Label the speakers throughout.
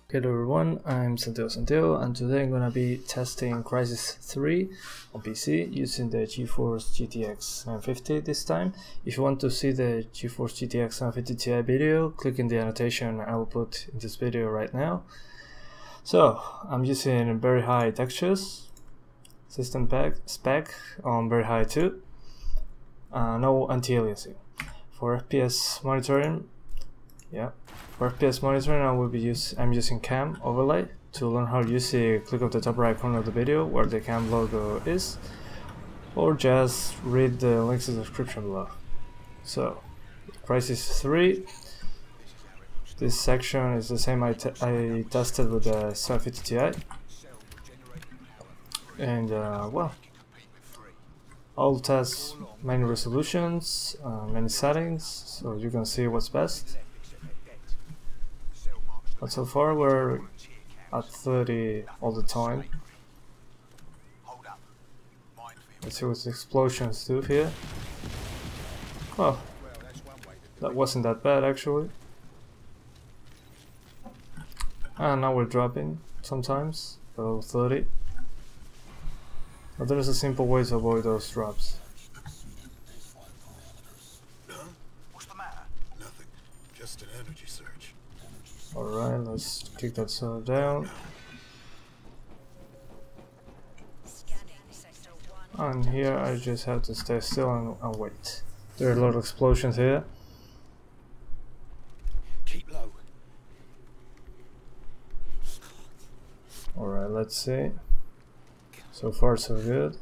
Speaker 1: Hello everyone, I'm Santiago, and today I'm gonna be testing Crysis 3 on PC using the Geforce GTX 950 this time. If you want to see the Geforce GTX 950 Ti video, click in the annotation I will put in this video right now. So, I'm using very high textures, system spec on very high too, no anti-aliasing. For FPS monitoring, for FPS monitoring, I'm using cam overlay. To learn how to use it, click on the top right corner of the video where the cam logo is, or just read the links in the description below. So, Crysis 3. This section is the same I tested with the 750 Ti, and well, I'll test many resolutions, many settings, so you can see what's best. But so far we're at 30 all the time. Let's see what the explosions do here. Oh, that wasn't that bad actually. And now we're dropping sometimes below 30. But there's a simple way to avoid those drops.
Speaker 2: What's the matter? Nothing. Just an energy surge.
Speaker 1: Alright, let's kick that server down. And here I just have to stay still and wait. There are a lot of explosions here.
Speaker 2: Keep low.
Speaker 1: Alright, let's see. So far so good.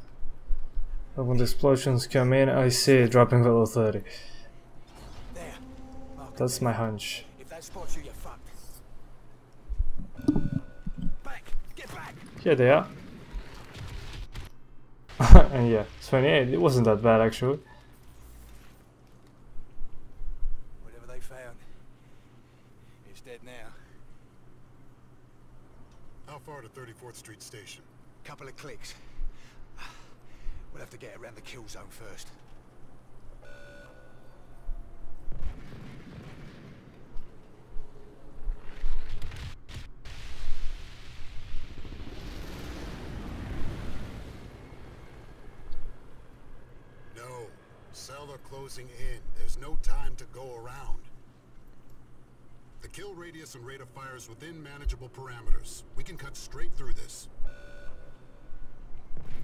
Speaker 1: But when the explosions come in, I see it dropping below 30.
Speaker 2: There.
Speaker 1: That's my hunch.
Speaker 2: If that spots you, you're fucked. Back! Get back!
Speaker 1: Here they are. And yeah, 28. It wasn't that bad actually.
Speaker 2: Whatever they found, it's dead now. How far to 34th Street Station? Couple of clicks. We'll have to get around the kill zone first. No, cells are closing in. There's no time to go around. The kill radius and rate of fire is within manageable parameters. We can cut straight through this.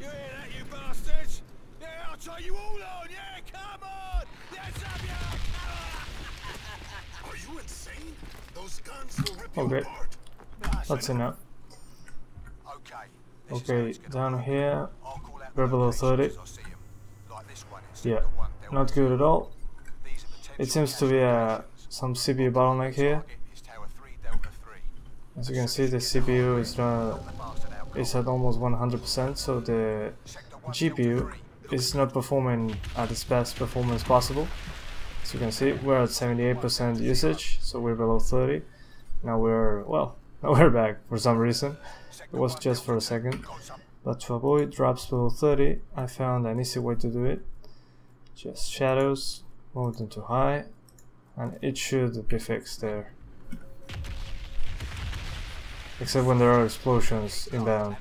Speaker 2: You hear that, you bastards? Yeah, I'll tie you all on! Yeah, come on! Let's have you! Are you insane? Those guns will rip you apart.
Speaker 1: That's enough.
Speaker 2: Okay.
Speaker 1: Okay, down here, we're below 30. Yeah, not good at all. It seems to be some CPU bottleneck here. As you can see, the CPU is at almost 100%, so the GPU is not performing at its best performance possible. As you can see, we're at 78% usage, so we're below 30. Now we're back for some reason. It was just for a second. But to avoid drops below 30, I found an easy way to do it. Just shadows, move them to high, and it should be fixed there. Except when there are explosions inbound.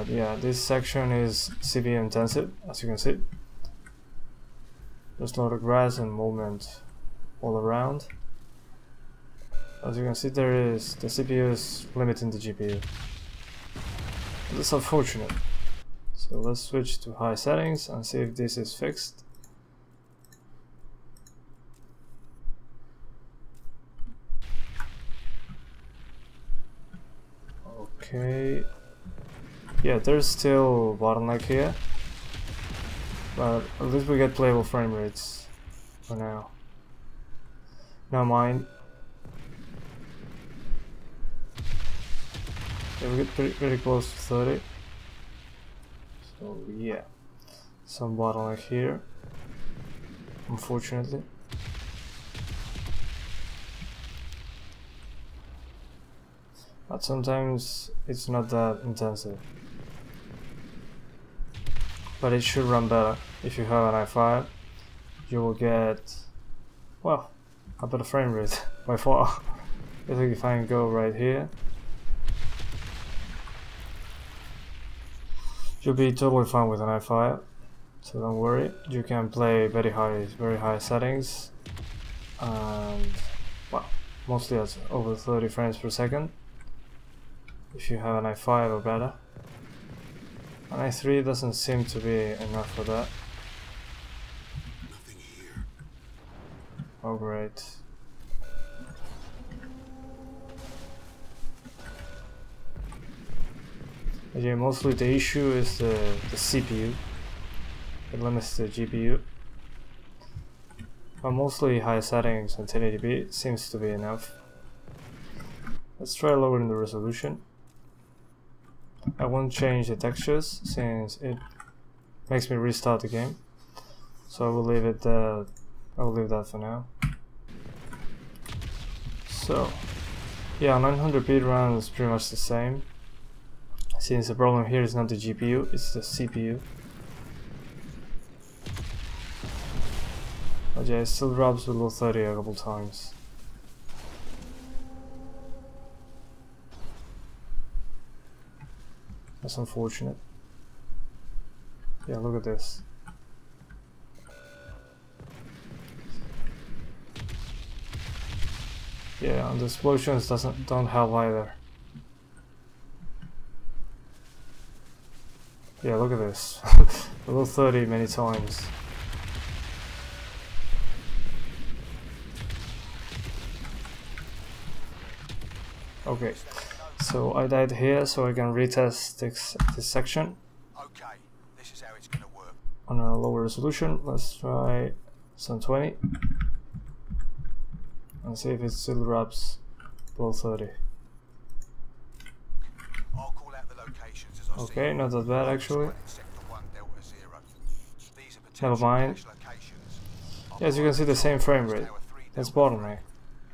Speaker 1: Yeah, this section is CPU intensive, as you can see. There's a lot of grass and movement all around. As you can see, the CPU is limiting the GPU. That's unfortunate. So let's switch to high settings and see if this is fixed. Okay. Yeah, there's still bottleneck here, but at least we get playable frame rates for now. Now mind. Yeah, we get pretty close to 30. So yeah, some bottleneck here, unfortunately. But sometimes it's not that intensive. but it should run better. If you have an i5, you will get, well, a better frame rate by far. I think if I can go right here, you'll be totally fine with an i5, so don't worry. You can play very high settings, and well, mostly at over 30 frames per second if you have an i5 or better. An i3 doesn't seem to be enough for that.
Speaker 2: Nothing here.
Speaker 1: Oh great. Yeah, mostly the issue is the CPU. It limits the GPU. But mostly high settings and 1080p seems to be enough. Let's try lowering the resolution. I won't change the textures since it makes me restart the game. So I will leave it I will leave that for now. So yeah, 900p runs pretty much the same. Since the problem here is not the GPU, it's the CPU. But yeah, it still drops below 30 a couple times. That's unfortunate. Yeah, look at this. Yeah, and the explosions don't help either. Yeah, look at this. Below 30 many times. Okay, so I died here, so I can retest this section.
Speaker 3: Okay, this is how it's gonna work.
Speaker 1: On a lower resolution. Let's try 720 and see if it still drops below 30.
Speaker 3: I'll call out the locations as I see
Speaker 1: Okay,
Speaker 3: them.
Speaker 1: not that bad actually.
Speaker 3: Sector 1, Delta 0. These are
Speaker 1: Never
Speaker 3: potential
Speaker 1: mind.
Speaker 3: cache locations.
Speaker 1: Yeah, as you can see, the same frame rate. That's bottleneck.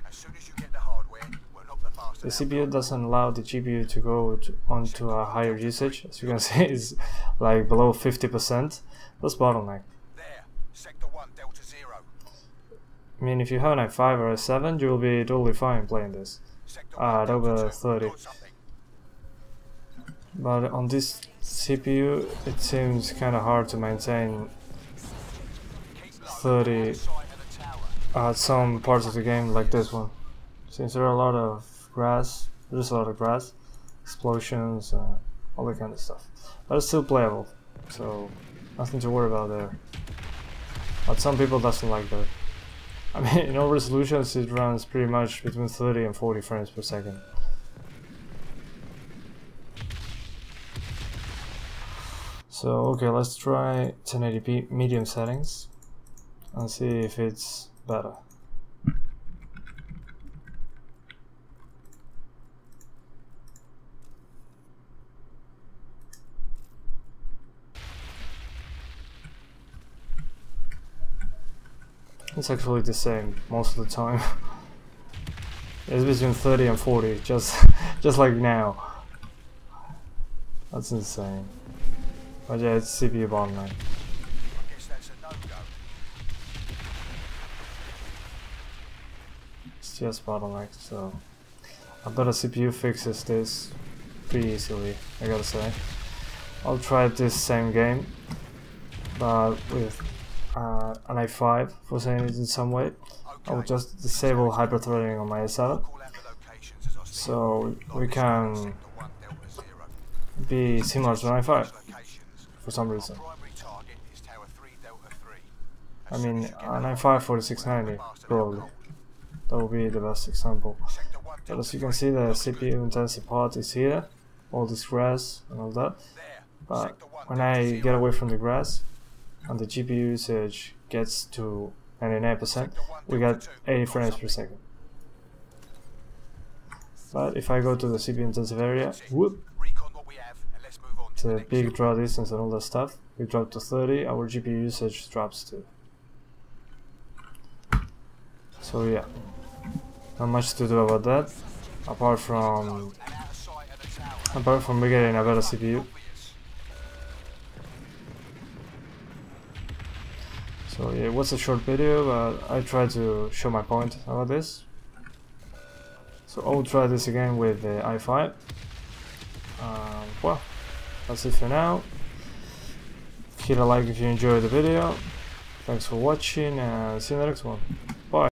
Speaker 3: As soon as you get the hardware, we'll knock the bastard
Speaker 1: The
Speaker 3: out.
Speaker 1: CPU doesn't allow the GPU to go onto a higher usage. As you can see, it's like below 50%. That's bottleneck.
Speaker 3: There, Sector 1, Delta 0.
Speaker 1: I mean, if you have an i5 or a 7, you will be totally fine playing this
Speaker 3: Sector
Speaker 1: at
Speaker 3: 1,
Speaker 1: over
Speaker 3: Delta 2.
Speaker 1: 30.
Speaker 3: Got something.
Speaker 1: But on this CPU, it seems kind of hard to maintain
Speaker 3: Keep low.
Speaker 1: 30
Speaker 3: Sight of the tower.
Speaker 1: at some parts of the game like this one. Since there are a lot of grass, there's a lot of grass, explosions, all that kind of stuff. But it's still playable, so nothing to worry about there. But some people doesn't like that. I mean, in all resolutions it runs pretty much between 30 and 40 frames per second. So okay, let's try 1080p medium settings and see if it's better. It's actually the same most of the time. It's between 30 and 40, just like now. That's insane. But yeah, it's CPU bottleneck.
Speaker 3: I guess that's a no-go.
Speaker 1: It's just bottleneck, so I bet a CPU fixes this pretty easily, I gotta say. I'll try this same game, but with an i5 for saying it in some way. I will just disable hyperthreading on my i7,
Speaker 3: Call out the locations as I see
Speaker 1: so we can
Speaker 3: Sector 1, Delta 0.
Speaker 1: be similar to an i5
Speaker 3: Locations.
Speaker 1: for some reason.
Speaker 3: Primary target is Tower 3, Delta 3.
Speaker 1: I
Speaker 3: As soon
Speaker 1: mean,
Speaker 3: as you get
Speaker 1: an
Speaker 3: the
Speaker 1: i5 4690 probably. That will be the best example.
Speaker 3: Sector 1,
Speaker 1: But
Speaker 3: Delta
Speaker 1: as you can see, the CPU intensive part is here, all this grass and all that.
Speaker 3: there.
Speaker 1: But
Speaker 3: Sector 1,
Speaker 1: when
Speaker 3: Delta
Speaker 1: I
Speaker 3: 0.
Speaker 1: get away from the grass and the GPU usage gets to 99%, we get 80 frames per second. But if I go to the CPU intensive area, whoop,
Speaker 3: Recon what we have and let's move on to the
Speaker 1: the
Speaker 3: next
Speaker 1: big draw distance and all that stuff, we drop to 30, our GPU usage drops too. So yeah, not much to do about that, apart from
Speaker 3: and out of sight of the tower.
Speaker 1: me getting a better CPU.
Speaker 3: Obvious.
Speaker 1: So yeah, it was a short video, but I tried to show my point about this. So I'll try this again with the i5. Well, that's it for now. Hit a like if you enjoyed the video. Thanks for watching and see you in the next one.